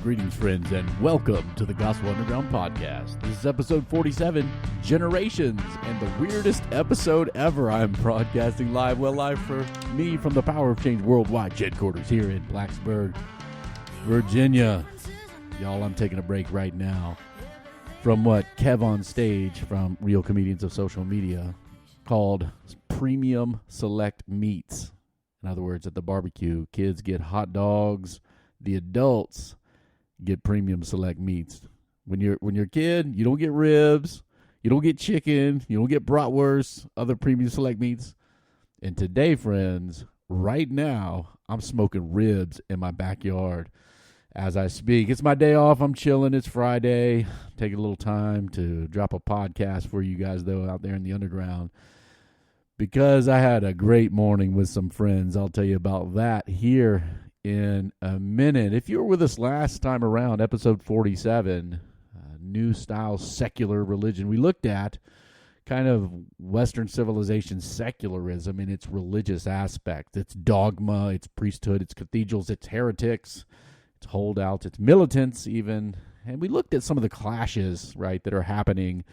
Greetings, friends, and welcome to the Gospel Underground Podcast. This is episode 47, Generations, and the weirdest episode ever. I'm broadcasting live for me from the Power of Change Worldwide headquarters here in Blacksburg, Virginia. Y'all, I'm taking a break right now from what Kev on Stage from Real Comedians of Social Media called Premium Select Meats. In other words, at the barbecue, kids get hot dogs, the adults get premium select meats. When you're a kid, you don't get ribs, you don't get chicken, you don't get bratwurst, other premium select meats. And today, friends, right now, I'm smoking ribs in my backyard as I speak. It's my day off. I'm chilling. It's Friday. Taking a little time to drop a podcast for you guys, though, out there in the underground, because I had a great morning with some friends. I'll tell you about that here in a minute. If you were with us last time around, episode 47, New Style Secular Religion, we looked at kind of Western civilization secularism in its religious aspect, its dogma, its priesthood, its cathedrals, its heretics, its holdouts, its militants even. And we looked at some of the clashes, right, that are happening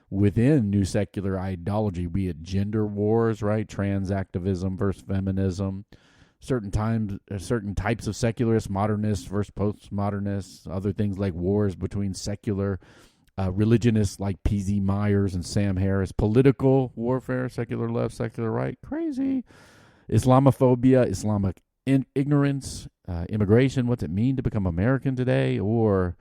within new secular ideology, be it gender wars, right, trans activism versus feminism, certain types of secularists, modernists versus postmodernists, other things like wars between secular religionists like P.Z. Myers and Sam Harris, political warfare, secular left, secular right, crazy, Islamophobia, Islamic ignorance, immigration, what's it mean to become American today, or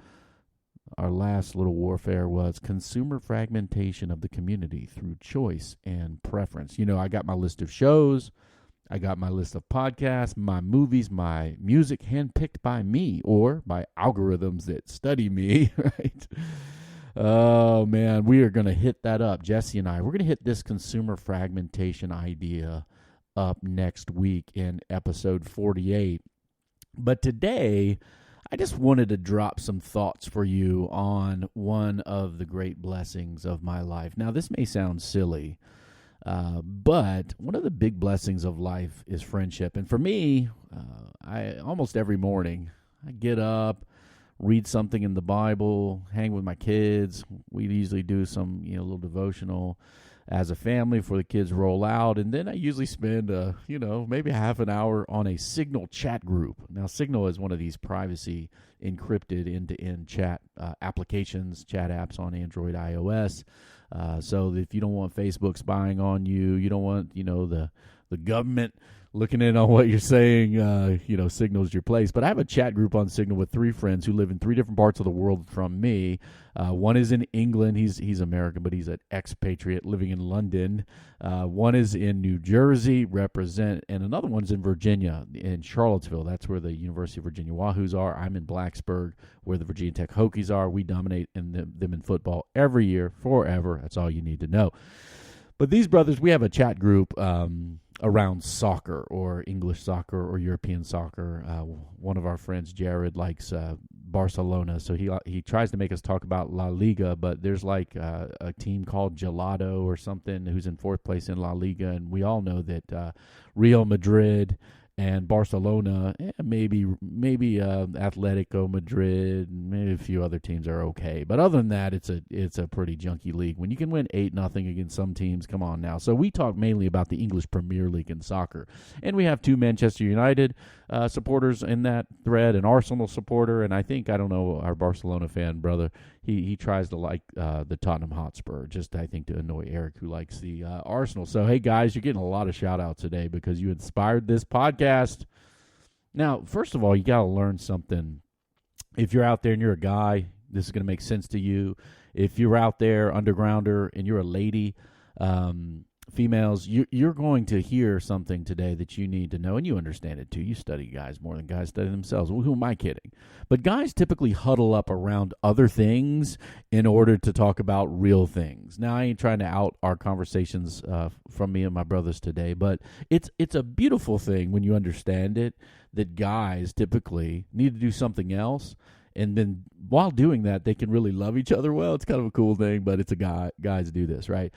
our last little warfare was consumer fragmentation of the community through choice and preference. You know, I got my list of shows, I got my list of podcasts, my movies, my music handpicked by me or by algorithms that study me, right? Oh, man, we are going to hit that up. Jesse and I, we're going to hit this consumer fragmentation idea up next week in episode 48. But today, I just wanted to drop some thoughts for you on one of the great blessings of my life. Now, this may sound silly, but one of the big blessings of life is friendship. And for me, I almost every morning, I get up, read something in the Bible, hang with my kids. We usually do some, little devotional as a family before the kids roll out. And then I usually spend, maybe half an hour on a Signal chat group. Now, Signal is one of these privacy encrypted end-to-end chat applications, chat apps on Android, iOS. So if you don't want Facebook spying on you, you don't want, the government looking in on what you're saying, Signal's your place. But I have a chat group on Signal with 3 friends who live in 3 different parts of the world from me. One is in England. He's American, but he's an expatriate living in London. One is in New Jersey, and another one's in Virginia, in Charlottesville. That's where the University of Virginia Wahoos are. I'm in Blacksburg, where the Virginia Tech Hokies are. We dominate them in football every year, forever. That's all you need to know. But these brothers, we have a chat group around soccer or English soccer or European soccer. One of our friends, Jared, likes Barcelona, so he tries to make us talk about La Liga, but there's like a team called Gelato or something who's in 4th place in La Liga, and we all know that Real Madrid and Barcelona, maybe Atletico Madrid, maybe a few other teams are okay. But other than that, it's a pretty junky league. When you can win 8-0 against some teams, come on now. So we talk mainly about the English Premier League in soccer. And we have 2 Manchester United supporters in that thread, an Arsenal supporter, and our Barcelona fan brother, he tries to like the Tottenham Hotspur, just I think to annoy Eric, who likes the Arsenal. So, hey, guys, you're getting a lot of shout-outs today because you inspired this podcast. Now, first of all, you got to learn something. If you're out there and you're a guy, this is going to make sense to you. If you're out there, undergrounder, and you're a lady, females, you're going to hear something today that you need to know, and you understand it too. You study guys more than guys study themselves. Well, who am I kidding? But guys typically huddle up around other things in order to talk about real things. Now, I ain't trying to out our conversations from me and my brothers today, but it's a beautiful thing when you understand it, that guys typically need to do something else, And then while doing that, they can really love each other well. It's kind of a cool thing, but it's guys do this, right?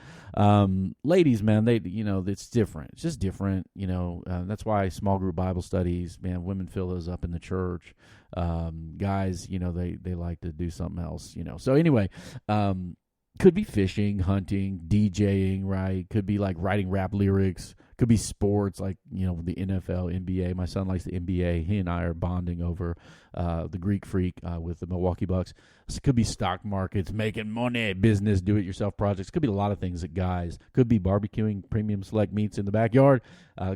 Ladies, man, it's different. It's just different, that's why small group Bible studies, man, women fill those up in the church. Guys, they like to do something else, So anyway, could be fishing, hunting, DJing, right? Could be like writing rap lyrics. Could be sports, like, the NFL, NBA. My son likes the NBA. He and I are bonding over the Greek Freak with the Milwaukee Bucks. So it could be stock markets, making money, business, do-it-yourself projects. Could be a lot of things that guys. Could be barbecuing premium select meats in the backyard.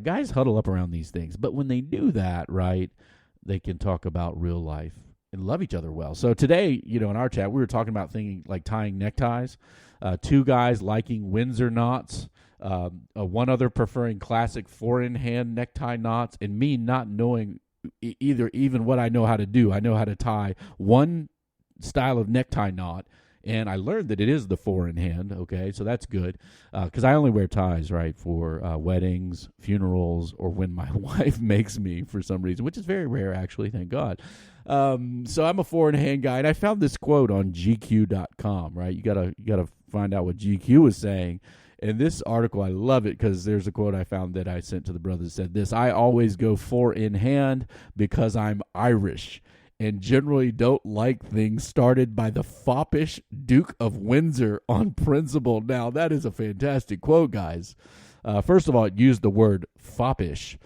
Guys huddle up around these things. But when they do that, right, they can talk about real life and love each other well. So today, in our chat, we were talking about things like tying neckties. Two guys liking Windsor Knots. One other preferring classic four-in-hand necktie knots, and me not knowing even what I know how to do. I know how to tie one style of necktie knot, and I learned that it is the four-in-hand, okay, so that's good, because I only wear ties, right, for weddings, funerals, or when my wife makes me for some reason, which is very rare, actually, thank God. So I'm a four-in-hand guy, and I found this quote on GQ.com, right? You gotta find out what GQ is saying. In this article, I love it because there's a quote I found that I sent to the brothers that said this: I always go four in hand because I'm Irish and generally don't like things started by the foppish Duke of Windsor on principle. Now, that is a fantastic quote, guys. First of all, it used the word foppish,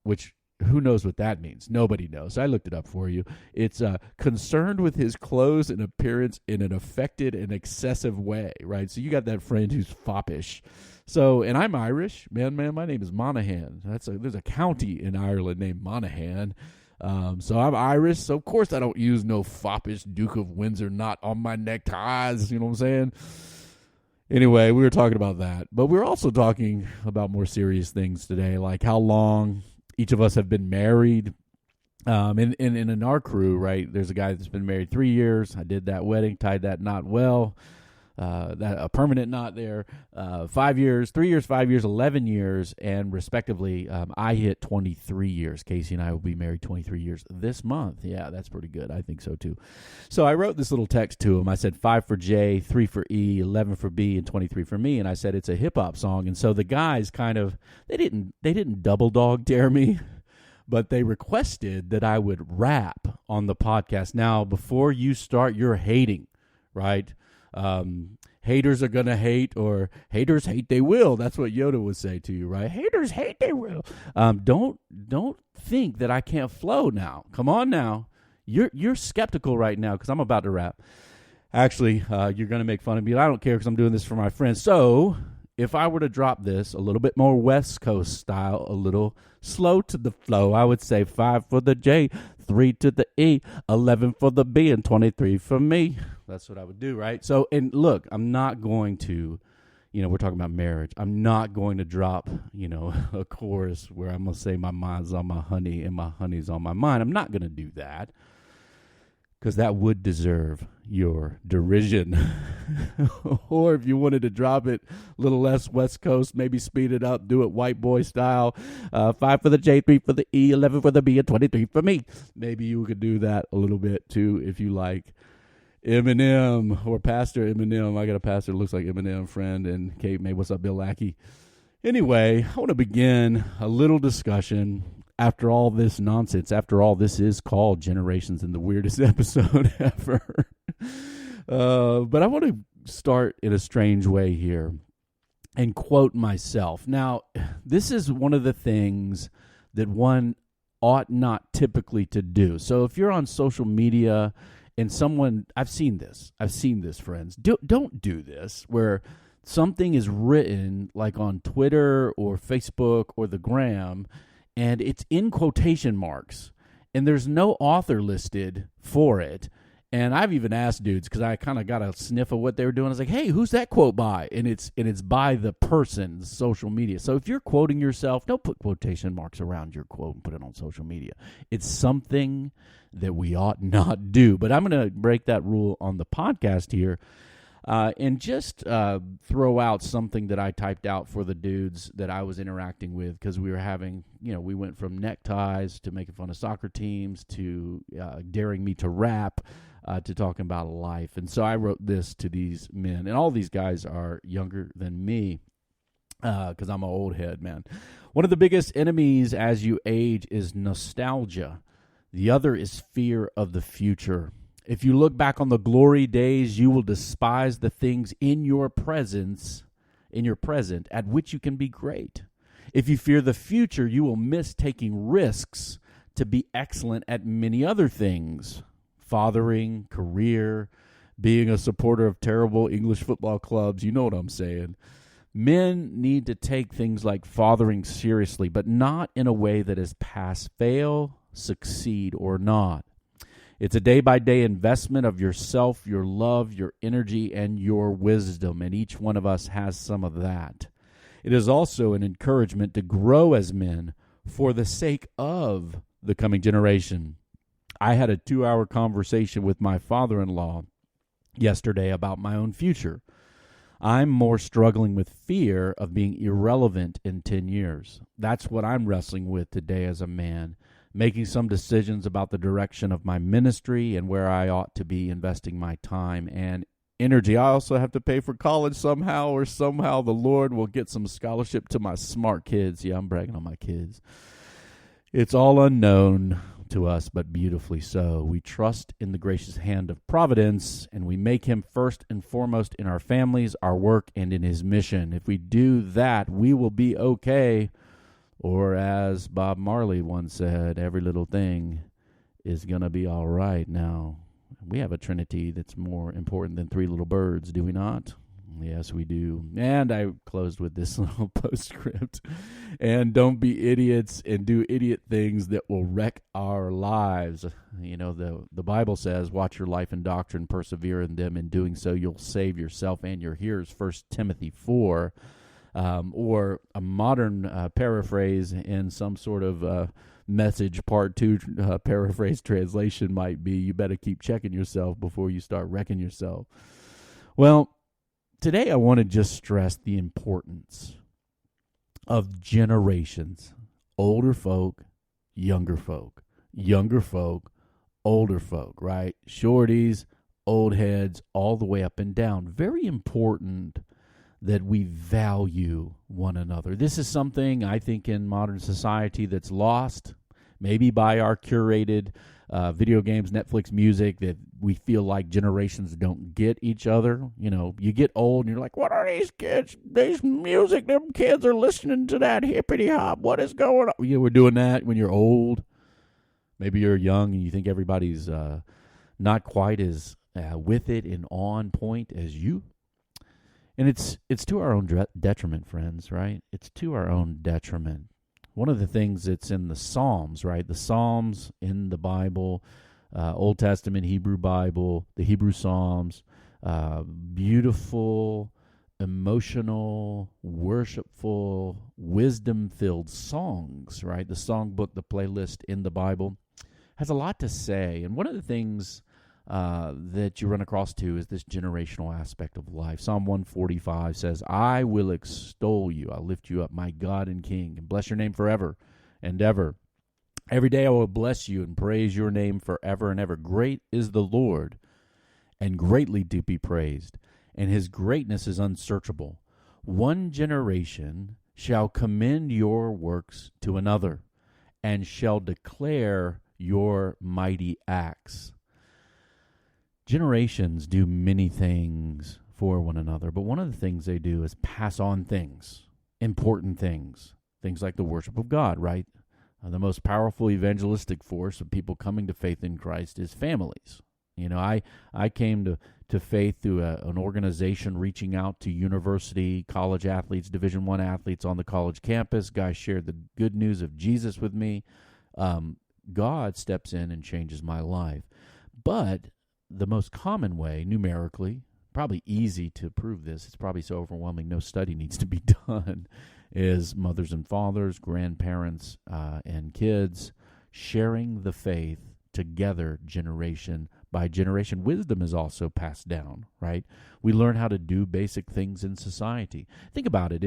which who knows what that means? Nobody knows. I looked it up for you. It's concerned with his clothes and appearance in an affected and excessive way, right? So you got that friend who's foppish. So, and I'm Irish. Man, my name is Monaghan. There's a county in Ireland named Monaghan. So I'm Irish, so of course I don't use no foppish Duke of Windsor knot on my neckties, you know what I'm saying? Anyway, we were talking about that. But we're also talking about more serious things today, like how long each of us have been married. And in our crew, right, there's a guy that's been married 3 years. I did that wedding, tied that knot well. A permanent knot there. 5 years, 3 years, 5 years, 11 years, and respectively, I hit 23 years. Casey and I will be married 23 years this month. Yeah, that's pretty good. I think so too. So I wrote this little text to him. I said 5 for J, 3 for E, 11 for B, and 23 for me. And I said it's a hip hop song. And so the guys they didn't double dog dare me, but they requested that I would rap on the podcast. Now, before you start your hating, right? Haters are going to hate, or haters hate they will. That's what Yoda would say to you, right? Haters hate they will. Don't think that I can't flow now. Come on now. You're skeptical right now because I'm about to rap. Actually, you're going to make fun of me, but I don't care because I'm doing this for my friends. So if I were to drop this a little bit more West Coast style, a little slow to the flow, I would say 5 for the J, 3 to the E, 11 for the B, and 23 for me. That's what I would do, right? So, and look, I'm not going to, we're talking about marriage. I'm not going to drop, a chorus where I'm going to say my mind's on my honey and my honey's on my mind. I'm not going to do that because that would deserve your derision. Or if you wanted to drop it a little less West Coast, maybe speed it up, do it white boy style. 5 for the J, 3 for the E, 11 for the B, and 23 for me. Maybe you could do that a little bit too if you like. Eminem or Pastor Eminem. I got a pastor that looks like Eminem friend, and Kate May. What's up, Bill Lackey? Anyway, I want to begin a little discussion after all this nonsense. After all, this is called Generations in the weirdest episode ever. But I want to start in a strange way here and quote myself. Now, this is one of the things that one ought not typically to do. So if you're on social media and someone, I've seen this, friends. Don't do this where something is written like on Twitter or Facebook or the Gram, and it's in quotation marks, and there's no author listed for it. And I've even asked dudes, because I kind of got a sniff of what they were doing. I was like, hey, who's that quote by? And it's by the person's social media. So if you're quoting yourself, don't put quotation marks around your quote and put it on social media. It's something that we ought not do. But I'm going to break that rule on the podcast here. and just throw out something that I typed out for the dudes that I was interacting with, because we were having, we went from neckties to making fun of soccer teams to daring me to rap to talking about life. And so I wrote this to these men, and all these guys are younger than me because I'm an old head, man. One of the biggest enemies as you age is nostalgia. The other is fear of the future. If you look back on the glory days, you will despise the things in your present, at which you can be great. If you fear the future, you will miss taking risks to be excellent at many other things. Fathering, career, being a supporter of terrible English football clubs, you know what I'm saying. Men need to take things like fathering seriously, but not in a way that is pass, fail, succeed, or not. It's a day-by-day investment of yourself, your love, your energy, and your wisdom, and each one of us has some of that. It is also an encouragement to grow as men for the sake of the coming generation. I had a 2-hour conversation with my father-in-law yesterday about my own future. I'm more struggling with fear of being irrelevant in 10 years. That's what I'm wrestling with today as a man. Making some decisions about the direction of my ministry and where I ought to be investing my time and energy. I also have to pay for college somehow the Lord will get some scholarship to my smart kids. Yeah, I'm bragging on my kids. It's all unknown to us, but beautifully so. We trust in the gracious hand of providence, and we make him first and foremost in our families, our work, and in his mission. If we do that, we will be okay. Or as Bob Marley once said, every little thing is going to be all right. Now, we have a Trinity that's more important than 3 little birds, do we not? Yes, we do. And I closed with this little postscript. And don't be idiots and do idiot things that will wreck our lives. The Bible says, watch your life and doctrine, persevere in them. In doing so, you'll save yourself and your hearers. 1 Timothy 4. Or a modern paraphrase in some sort of Message Part 2 paraphrase translation might be, you better keep checking yourself before you start wrecking yourself. Well, today I want to just stress the importance of generations. Older folk, younger folk, older folk, right? Shorties, old heads, all the way up and down. Very important that we value one another. This is something I think in modern society that's lost, maybe by our curated video games, Netflix, music, that we feel like generations don't get each other. You get old and you're like, what are these kids? These music, them kids are listening to that hippity hop. What is going on? We're doing that when you're old. Maybe you're young and you think everybody's not quite as with it and on point as you. And it's to our own detriment, friends, right? It's to our own detriment. One of the things that's in the Psalms, right? The Psalms in the Bible, Old Testament, Hebrew Bible, the Hebrew Psalms, beautiful, emotional, worshipful, wisdom-filled songs, right? The songbook, the playlist in the Bible has a lot to say. And one of the things that you run across to is this generational aspect of life. Psalm 145 says, I will extol you, I'll lift you up, my God and King, and bless your name forever and ever. Every day I will bless you and praise your name forever and ever. Great is the Lord, and greatly to be praised, and his greatness is unsearchable. One generation shall commend your works to another, and shall declare your mighty acts. Generations do many things for one another, but one of the things they do is pass on things, important things like the worship of God, right? The most powerful evangelistic force of people coming to faith in Christ is families. I came to faith through an organization reaching out to university, college athletes, Division I athletes on the college campus. Guys shared the good news of Jesus with me. God steps in and changes my life. But the most common way, numerically, probably easy to prove this, it's probably so overwhelming no study needs to be done, is mothers and fathers, grandparents, and kids sharing the faith together generation by generation. Wisdom is also passed down, right? We learn how to do basic things in society. Think about it.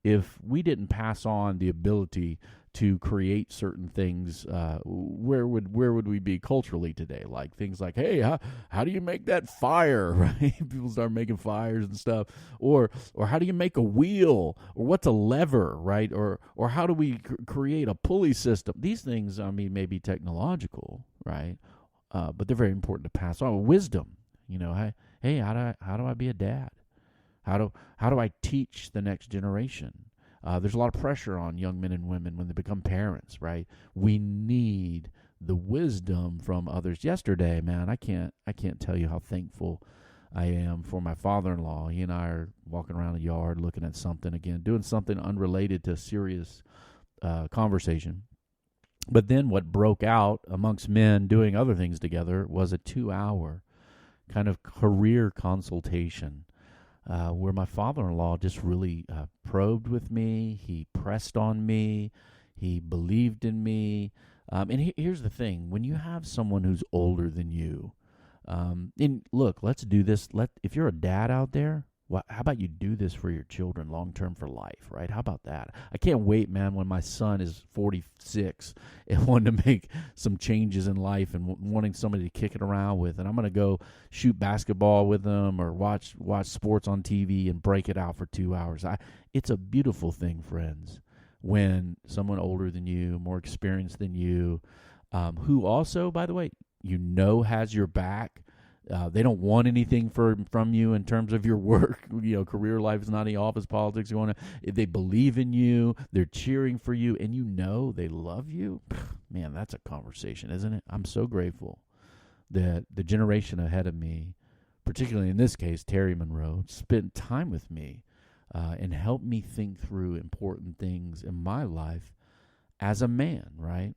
If we didn't pass on the ability to create certain things, where would we be culturally today? Like things like, hey, how do you make that fire, right? People start making fires and stuff, or how do you make a wheel, or what's a lever, right? Or how do we create a pulley system? These things, I mean, may be technological, right? But they're very important to pass on. Wisdom, hey, how do I be a dad? How do I teach the next generation? There's a lot of pressure on young men and women when they become parents, right? We need the wisdom from others. Yesterday, man, I can't tell you how thankful I am for my father-in-law. He and I are walking around the yard looking at something again, doing something unrelated to serious conversation. But then what broke out amongst men doing other things together was a 2-hour kind of career consultation, where my father-in-law just really probed with me. He pressed on me. He believed in me. And here's the thing. When you have someone who's older than you, and look, let's do this. If you're a dad out there, how about you do this for your children long-term for life, right? How about that? I can't wait, man, when my son is 46 and wanting to make some changes in life and wanting somebody to kick it around with. And I'm going to go shoot basketball with them or watch sports on TV and break it out for 2 hours. It's a beautiful thing, friends, when someone older than you, more experienced than you, who also, by the way, has your back. They don't want anything from you in terms of your work. Career life is not any office politics going on. If they believe in you, they're cheering for you, and they love you. Man, that's a conversation, isn't it? I'm so grateful that the generation ahead of me, particularly in this case, Terry Monroe, spent time with me and helped me think through important things in my life as a man, right?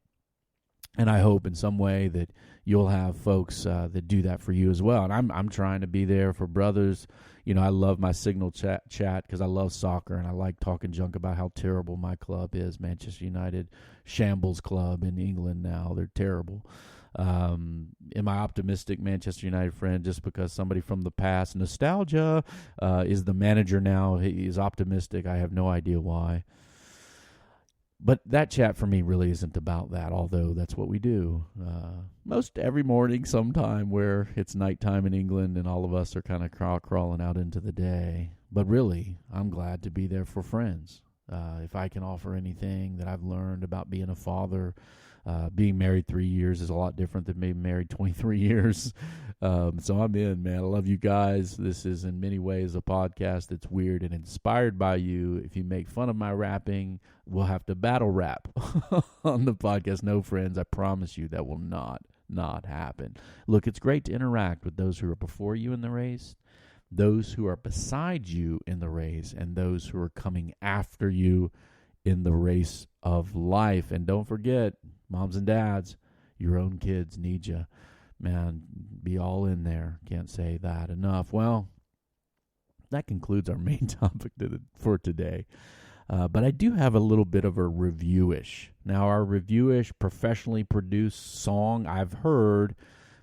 And I hope in some way that you'll have folks that do that for you as well. And I'm trying to be there for brothers. I love my Signal chat because I love soccer and I like talking junk about how terrible my club is. Manchester United, shambles club in England now. They're terrible. Am I optimistic, Manchester United friend, just because somebody from the past, nostalgia, is the manager now? He is optimistic. I have no idea why. But that chat for me really isn't about that, although that's what we do most every morning sometime where it's nighttime in England and all of us are kind of crawling out into the day. But really, I'm glad to be there for friends. If I can offer anything that I've learned about being a father, being married 3 years is a lot different than being married 23 years. So I'm in, man. I love you guys. This is in many ways a podcast that's weird and inspired by you. If you make fun of my rapping, we'll have to battle rap on the podcast. No, friends, I promise you that will not happen. Look, it's great to interact with those who are before you in the race, those who are beside you in the race, and those who are coming after you in the race of life. And don't forget, moms and dads, your own kids need you. Man, be all in there. Can't say that enough. Well, that concludes our main topic for today. But I do have a little bit of a reviewish. Now, our reviewish professionally produced song, I've heard,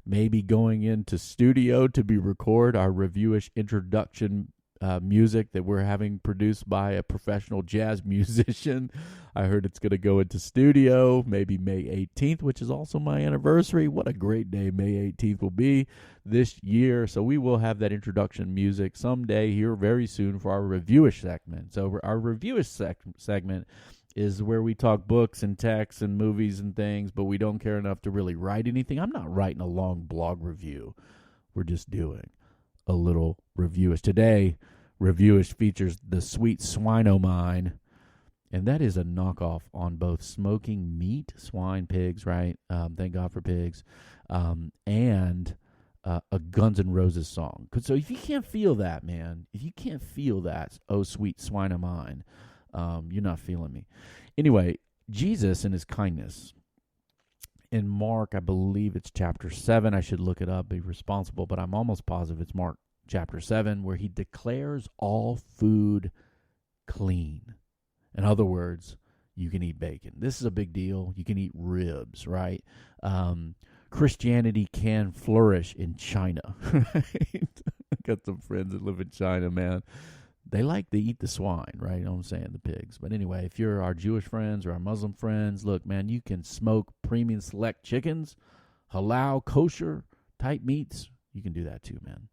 maybe going into studio to be recorded, our reviewish introduction music that we're having produced by a professional jazz musician. I heard it's going to go into studio maybe May 18th, which is also my anniversary. What a great day May 18th will be this year. So we will have that introduction music someday here very soon for our reviewish segment. So our reviewish segment is where we talk books and texts and movies and things, but we don't care enough to really write anything. I'm not writing a long blog review. We're just doing a little reviewish. Today, Reviewish features the sweet Swine O Mine, and that is a knockoff on both smoking meat, swine, pigs, right? Thank God for pigs, and a Guns N' Roses song. So if you can't feel that, man, if you can't feel that, oh, sweet Swine O Mine, you're not feeling me. Anyway, Jesus and his kindness. In Mark, I believe it's chapter 7. I should look it up, be responsible, but I'm almost positive it's Mark chapter 7, where he declares all food clean. In other words, you can eat bacon. This is a big deal. You can eat ribs, right? Christianity can flourish in China. Right? Got some friends that live in China, man. They like to eat the swine, right? You know what I'm saying? The pigs. But anyway, if you're our Jewish friends or our Muslim friends, look, man, you can smoke premium select chickens, halal, kosher type meats. You can do that too, man.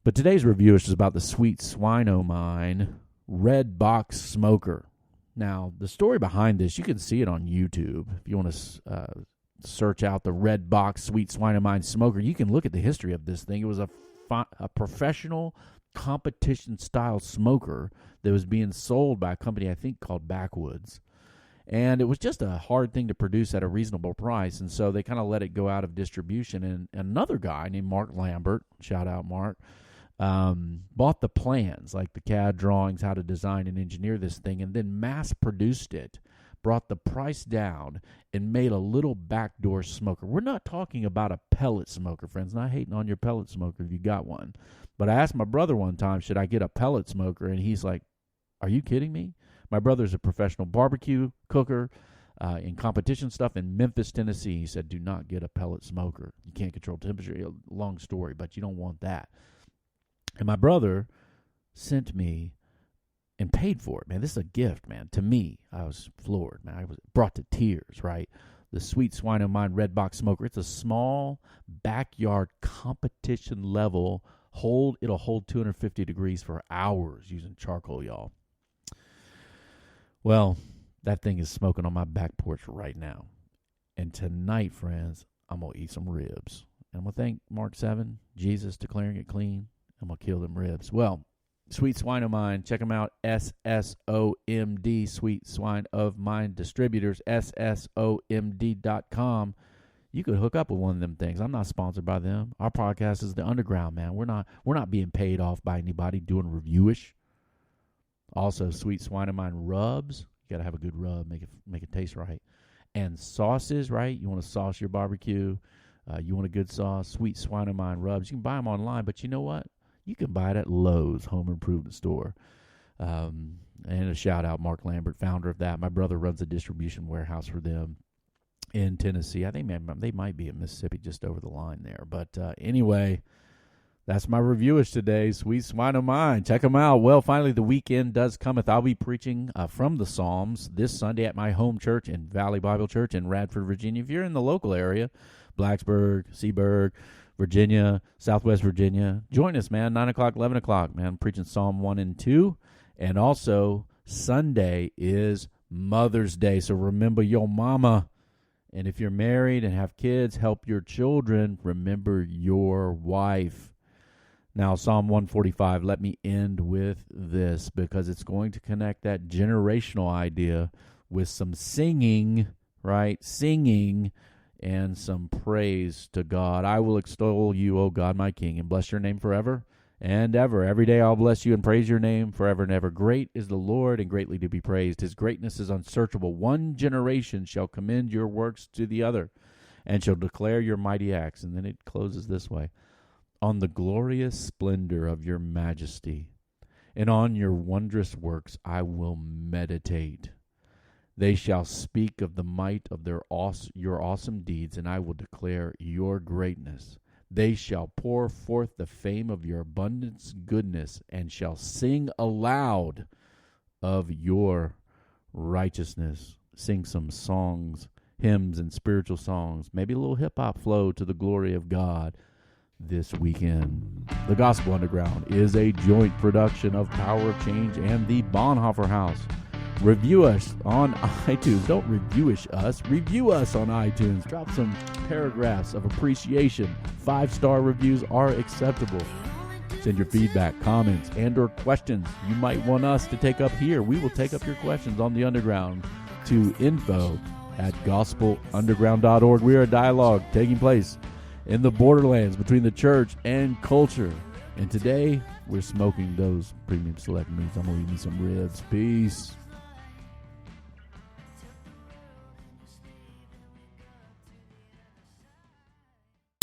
But today's review is about the sweet Swine O Mine red box smoker. Now, the story behind this, you can see it on YouTube. If you want to search out the red box sweet Swine O Mine smoker, you can look at the history of this thing. It was a professional competition-style smoker that was being sold by a company, I think, called Backwoods. And it was just a hard thing to produce at a reasonable price, and so they kind of let it go out of distribution. And another guy named Mark Lambert, shout out Mark, bought the plans, like the CAD drawings, how to design and engineer this thing, and then mass-produced it, brought the price down, and made a little backdoor smoker. We're not talking about a pellet smoker, friends. Not hating on your pellet smoker if you got one. But I asked my brother one time, should I get a pellet smoker? And he's like, are you kidding me? My brother's a professional barbecue cooker in competition stuff in Memphis, Tennessee. He said, do not get a pellet smoker. You can't control temperature. Long story, but you don't want that. And my brother sent me and paid for it, man. This is a gift, man. To me, I was floored, man. I was brought to tears, right? The sweet Swine O Mine red box smoker. It's a small backyard competition level It'll hold 250 degrees for hours using charcoal, y'all. Well, that thing is smoking on my back porch right now. And tonight, friends, I'm going to eat some ribs. And I'm going to thank Mark 7, Jesus declaring it clean. I'm going to kill them ribs. Well, Sweet Swine O Mine, check them out, SSOMD, Sweet Swine of Mine Distributors, SSOMD.com. You could hook up with one of them things. I'm not sponsored by them. Our podcast is the underground, man. We're not being paid off by anybody doing Reviewish. Also, Sweet Swine O Mine rubs. You got to have a good rub, make it taste right. And sauces, right? You want to sauce your barbecue. You want a good sauce. Sweet Swine O Mine rubs. You can buy them online, but you know what? You can buy it at Lowe's Home Improvement Store. And a shout out, Mark Lambert, founder of that. My brother runs a distribution warehouse for them in Tennessee. I think they might be in Mississippi, just over the line there. But anyway, that's my Reviewish today. Sweet Swine O Mine. Check them out. Well, finally, the weekend does cometh. I'll be preaching from the Psalms this Sunday at my home church in Valley Bible Church in Radford, Virginia. If you're in the local area, Blacksburg, Seaburg, Virginia, Southwest Virginia, join us, man. 9 o'clock, 11 o'clock, man. I'm preaching Psalm 1 and 2. And also, Sunday is Mother's Day. So remember your mama. And if you're married and have kids, help your children. Remember your wife. Now, Psalm 145, let me end with this because it's going to connect that generational idea with some singing, right? Singing and some praise to God. I will extol you, O God, my King, and bless your name forever and ever. Every day I'll bless you and praise your name forever and ever. Great is the Lord and greatly to be praised. His greatness is unsearchable. One generation shall commend your works to the other and shall declare your mighty acts. And then it closes this way. On the glorious splendor of your majesty and on your wondrous works I will meditate. They shall speak of the might of your awesome deeds, and I will declare your greatness. They shall pour forth the fame of your abundance goodness and shall sing aloud of your righteousness. Sing some songs, hymns, and spiritual songs. Maybe a little hip-hop flow to the glory of God this weekend. The Gospel Underground is a joint production of Power of Change and the Bonhoeffer House. Review us on iTunes. Don't reviewish us. Review us on iTunes. Drop some paragraphs of appreciation. 5-star reviews are acceptable. Send your feedback, comments, and or questions you might want us to take up here. We will take up your questions on the Underground to info@gospelunderground.org. We are a dialogue taking place in the borderlands between the church and culture. And today, we're smoking those premium select meats. I'm going to eat me some ribs. Peace.